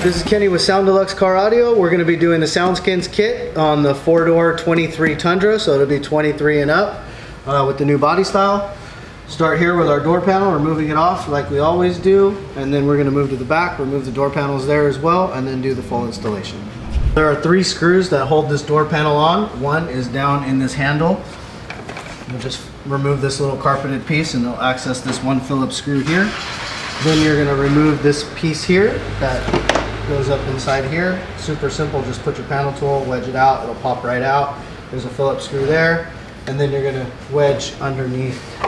This is Kenny with Sound Deluxe Car Audio. We're going to be doing the SoundSkins kit on the 4-door 23 Tundra, so it'll be 23 and up with the new body style. Start here with our door panel, removing it off like we always do, and then we're going to move to the back, remove the door panels there as well, and then do the full installation. There are 3 screws that hold this door panel on. One is down in this handle. We'll just remove this little carpeted piece and it'll access this one Phillips screw here. Then you're going to remove this piece here that goes up inside here. Super simple, just put your panel tool, wedge it out, it'll pop right out. There's a Phillips screw there, and then you're going to wedge underneath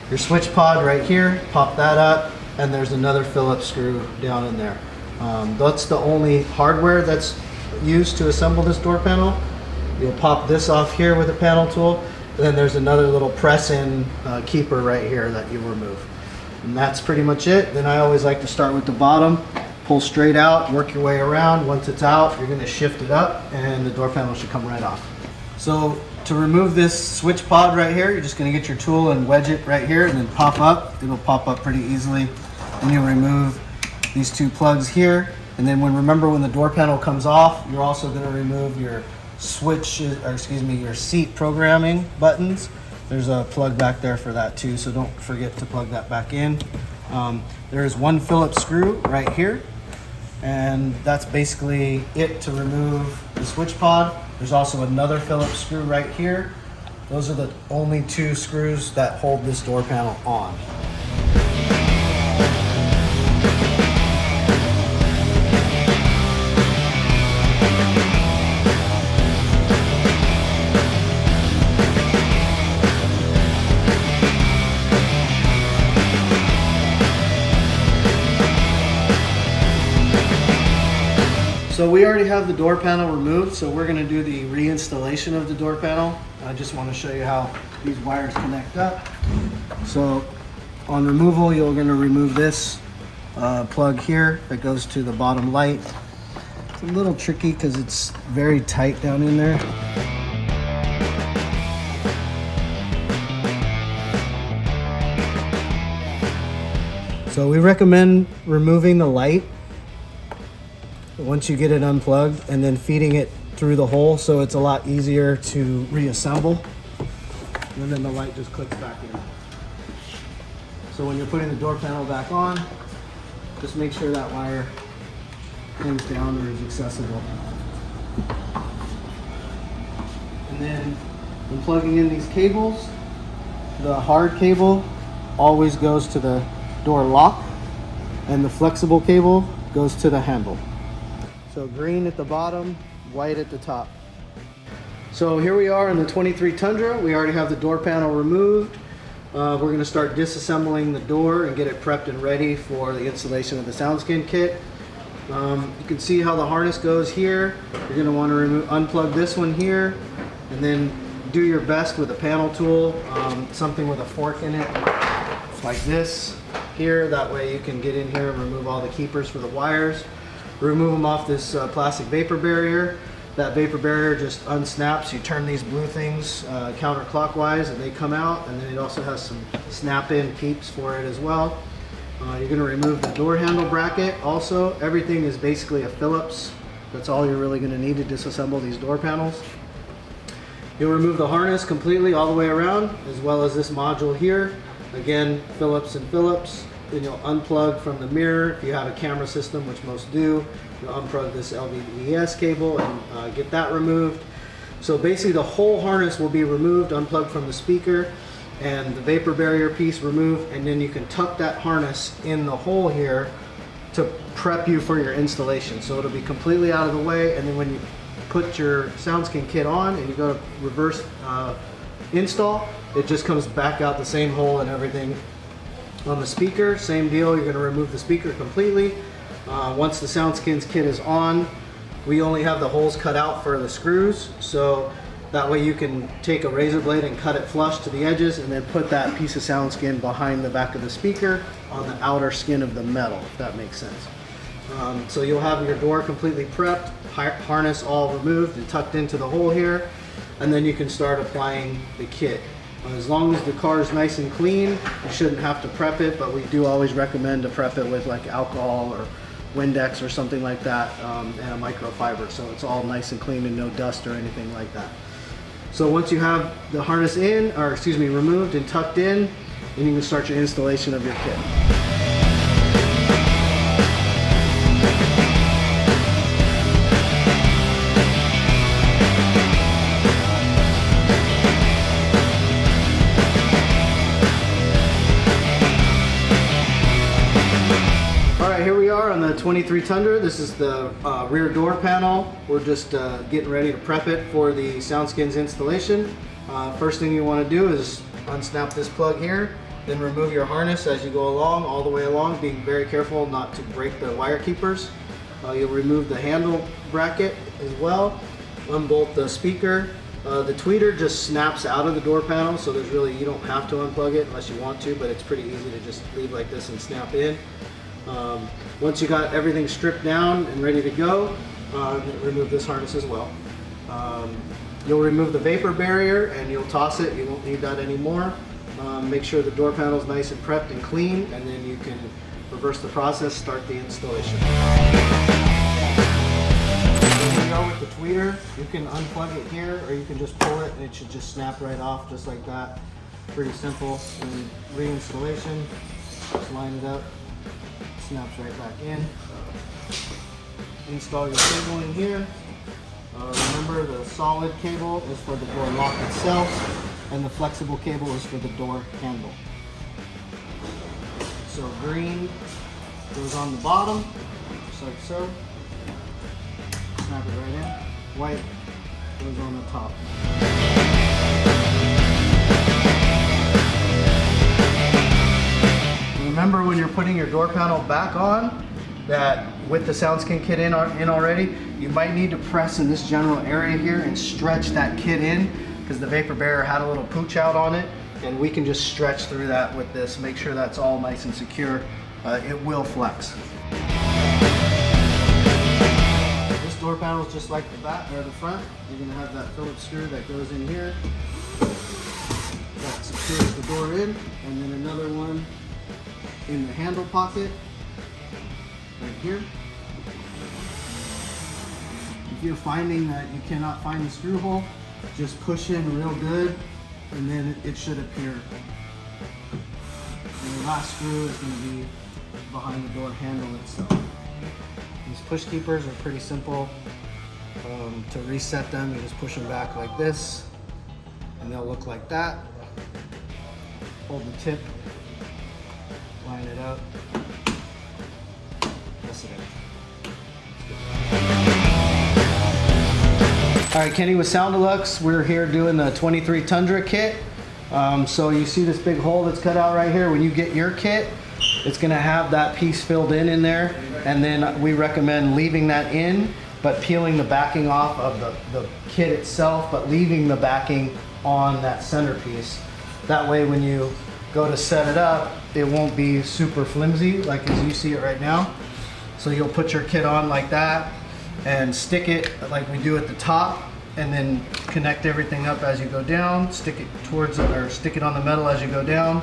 your switch pod right here, pop that up, and there's another Phillips screw down in there. That's the only hardware that's used to assemble this door panel. You'll pop this off here with a panel tool, and then there's another little press-in keeper right here that you remove. And that's pretty much it. Then I always like to start with the bottom, pull straight out, work your way around. Once it's out, you're going to shift it up and the door panel should come right off. So to remove this switch pod right here, you're just going to get your tool and wedge it right here and then pop up. It'll pop up pretty easily. Then you'll remove these 2 plugs here. And then remember when the door panel comes off, you're also going to remove your your seat programming buttons. There's a plug back there for that too, so don't forget to plug that back in. There's one Phillips screw right here, and that's basically it to remove the switch pod. There's also another Phillips screw right here. Those are the only 2 screws that hold this door panel on. So we already have the door panel removed, so we're going to do the reinstallation of the door panel. I just want to show you how these wires connect up. So on removal, you're going to remove this plug here that goes to the bottom light. It's a little tricky because it's very tight down in there. So we recommend removing the light once you get it unplugged and then feeding it through the hole, so it's a lot easier to reassemble, and then the light just clicks back in. So when you're putting the door panel back on, just make sure that wire hangs down or is accessible. And then when plugging in these cables, the hard cable always goes to the door lock and the flexible cable goes to the handle. So green at the bottom, white at the top. So here we are in the 23 Tundra. We already have the door panel removed. We're going to start disassembling the door and get it prepped and ready for the installation of the SoundSkin kit. You can see how the harness goes here. You're going to want to unplug this one here, and then do your best with a panel tool, something with a fork in it, like this here. That way you can get in here and remove all the keepers for the wires. Remove them off this plastic vapor barrier. That vapor barrier just unsnaps. You turn these blue things counterclockwise and they come out, and then it also has some snap-in peeps for it as well. You're going to remove the door handle bracket also. Everything is basically a Phillips. That's all you're really going to need to disassemble these door panels. You'll remove the harness completely all the way around, as well as this module here. Again, Phillips and Phillips. Then you'll unplug from the mirror. If you have a camera system, which most do, you'll unplug this LVDS cable and get that removed. So basically the whole harness will be removed, unplugged from the speaker, and the vapor barrier piece removed, and then you can tuck that harness in the hole here to prep you for your installation. So it'll be completely out of the way, and then when you put your SoundSkin kit on and you go to reverse install, it just comes back out the same hole and everything. On the speaker, same deal. You're going to remove the speaker completely. Once the SoundSkins kit is on, we only have the holes cut out for the screws, so that way you can take a razor blade and cut it flush to the edges, and then put that piece of SoundSkin behind the back of the speaker on the outer skin of the metal, if that makes sense. So you'll have your door completely prepped, harness all removed and tucked into the hole here, and then you can start applying the kit. As long as the car is nice and clean, you shouldn't have to prep it, but we do always recommend to prep it with like alcohol or Windex or something like that, and a microfiber, so it's all nice and clean and no dust or anything like that. So once you have the harness in, or excuse me, removed and tucked in, then you can start your installation of your kit. Here we are on the 23 Tundra. This is the rear door panel. We're just getting ready to prep it for the SoundSkins installation. First thing you want to do is unsnap this plug here, then remove your harness as you go along, all the way along, being very careful not to break the wire keepers. You'll remove the handle bracket as well, unbolt the speaker. The tweeter just snaps out of the door panel, so there's really, you don't have to unplug it unless you want to, but it's pretty easy to just leave like this and snap in. Once you got everything stripped down and ready to go, remove this harness as well. You'll remove the vapor barrier and you'll toss it. You won't need that anymore. Make sure the door panel is nice and prepped and clean, and then you can reverse the process, start the installation. Here we are with the tweeter. You can unplug it here, or you can just pull it and it should just snap right off just like that. Pretty simple. And reinstallation, just line it up. Snaps right back in. Install your cable in here. Remember, the solid cable is for the door lock itself, and the flexible cable is for the door handle. So green goes on the bottom, just like so. Snap it right in. White goes on the top. Remember, when you're putting your door panel back on, that with the SoundSkin kit in already, you might need to press in this general area here and stretch that kit in, because the vapor barrier had a little pooch out on it, and we can just stretch through that with this. Make sure that's all nice and secure. It will flex. This door panel is just like the back or the front. You're going to have that Phillips screw that goes in here. That secures the door in, and then another one in the handle pocket right here. If you're finding that you cannot find the screw hole, just push in real good and then it should appear. And the last screw is going to be behind the door handle itself. These push keepers are pretty simple. To reset them, you just push them back like this and they'll look like that. Hold the tip, line it up, press it in. All right, Kenny with Sound Deluxe. We're here doing the 23 Tundra kit. So you see this big hole that's cut out right here. When you get your kit, it's gonna have that piece filled in there. And then we recommend leaving that in, but peeling the backing off of the kit itself, but leaving the backing on that centerpiece. That way when you go to set it up, it won't be super flimsy like as you see it right now. So you'll put your kit on like that and stick it like we do at the top, and then connect everything up as you go down, stick it towards it, or stick it on the metal as you go down.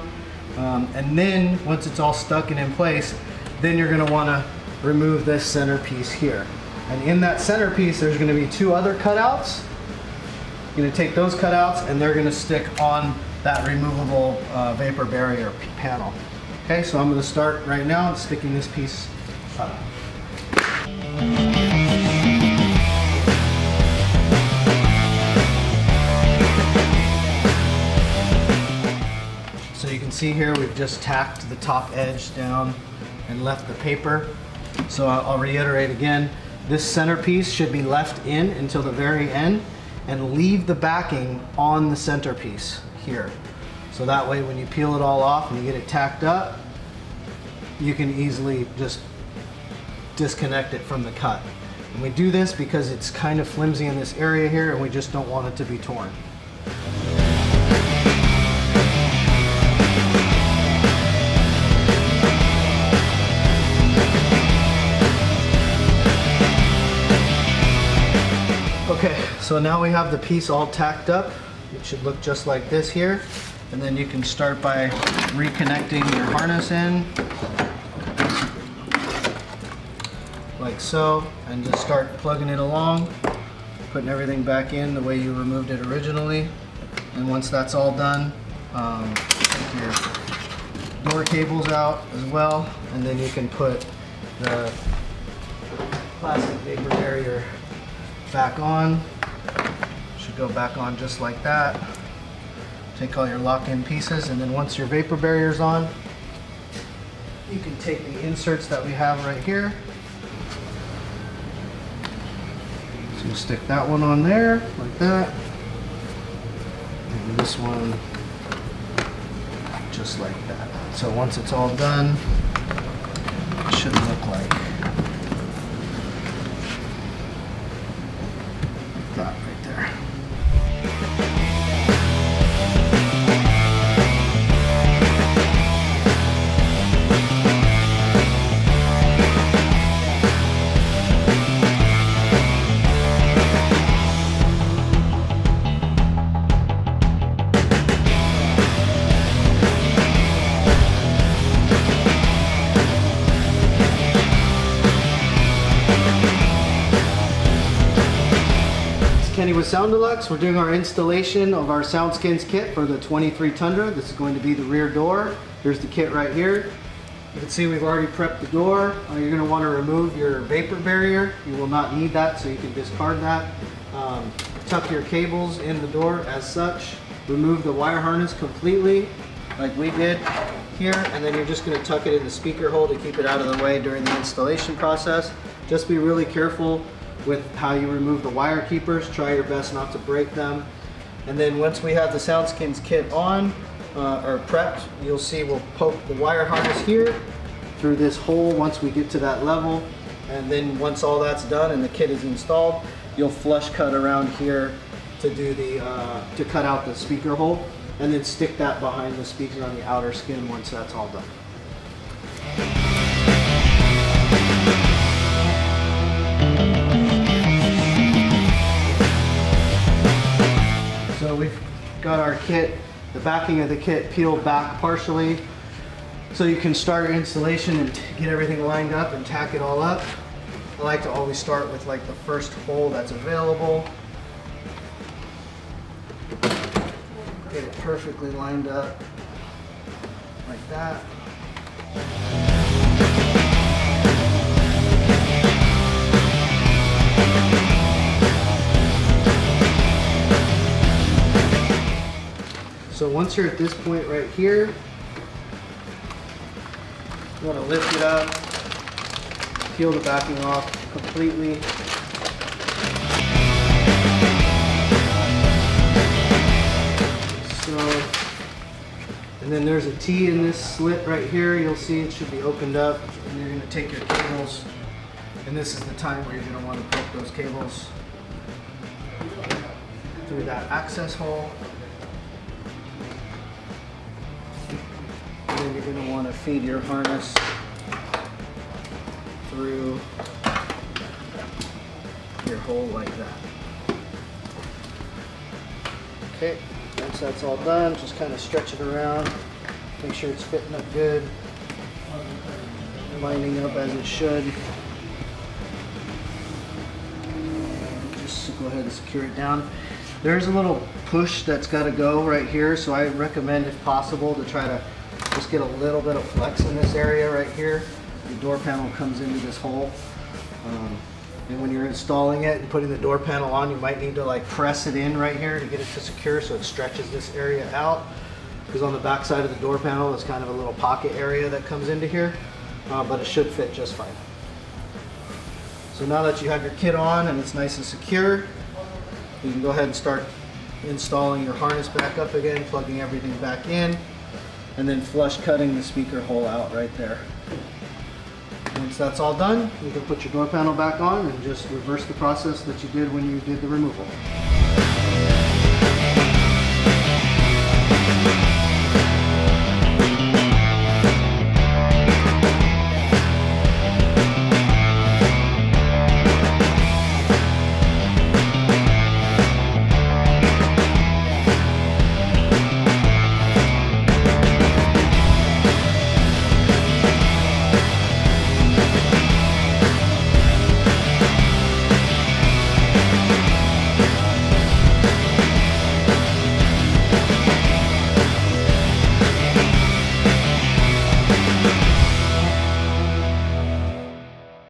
And then once it's all stuck and in place, then you're gonna wanna remove this centerpiece here. And in that centerpiece, there's gonna be two other cutouts. You're gonna take those cutouts and they're gonna stick on that removable vapor barrier panel. Okay, so I'm gonna start right now sticking this piece up. So you can see here we've just tacked the top edge down and left the paper. So I'll reiterate again, this centerpiece should be left in until the very end and leave the backing on the centerpiece here. So that way when you peel it all off and you get it tacked up, you can easily just disconnect it from the cut. And we do this because it's kind of flimsy in this area here and we just don't want it to be torn. Okay, so now we have the piece all tacked up. It should look just like this here. And then you can start by reconnecting your harness in. like so, and just start plugging it along, putting everything back in the way you removed it originally. And once that's all done, take your door cables out as well, and then you can put the plastic vapor barrier back on. Should go back on just like that. Take all your lock-in pieces, and then once your vapor barrier is on, you can take the inserts that we have right here. So you stick that one on there, like that. And this one, just like that. So once it's all done, it should look like that right there. Kenny with Sound Deluxe. We're doing our installation of our SoundSkins kit for the 23 Tundra. This is going to be the rear door. Here's the kit right here. You can see we've already prepped the door. You're going to want to remove your vapor barrier. You will not need that, so you can discard that. Tuck your cables in the door as such. Remove the wire harness completely, like we did here, and then you're just going to tuck it in the speaker hole to keep it out of the way during the installation process. Just be really careful with how you remove the wire keepers. Try your best not to break them. And then once we have the SoundSkins kit on or prepped, you'll see we'll poke the wire harness here through this hole once we get to that level. And then once all that's done and the kit is installed, you'll flush cut around here to do the to cut out the speaker hole, and then stick that behind the speaker on the outer skin once that's all done. So we've got our kit, the backing of the kit peeled back partially, so you can start your installation and get everything lined up and tack it all up. I like to always start with like the first hole that's available. Get it perfectly lined up like that. So once you're at this point right here, you want to lift it up, peel the backing off completely. And then there's a T in this slit right here. You'll see it should be opened up, and you're going to take your cables, and this is the time where you're going to want to poke those cables through that access hole. And then you're going to want to feed your harness through your hole like that. Okay. Once that's all done, just kind of stretch it around, make sure it's fitting up good, lining up as it should. Just go ahead and secure it down. There's a little push that's got to go right here, so I recommend, if possible, to try to just get a little bit of flex in this area right here. The door panel comes into this hole. And when you're installing it and putting the door panel on, you might need to like press it in right here to get it to secure, so it stretches this area out. Because on the back side of the door panel, there's kind of a little pocket area that comes into here, but it should fit just fine. So now that you have your kit on and it's nice and secure, you can go ahead and start installing your harness back up again, plugging everything back in, and then flush cutting the speaker hole out right there. Once that's all done, you can put your door panel back on and just reverse the process that you did when you did the removal.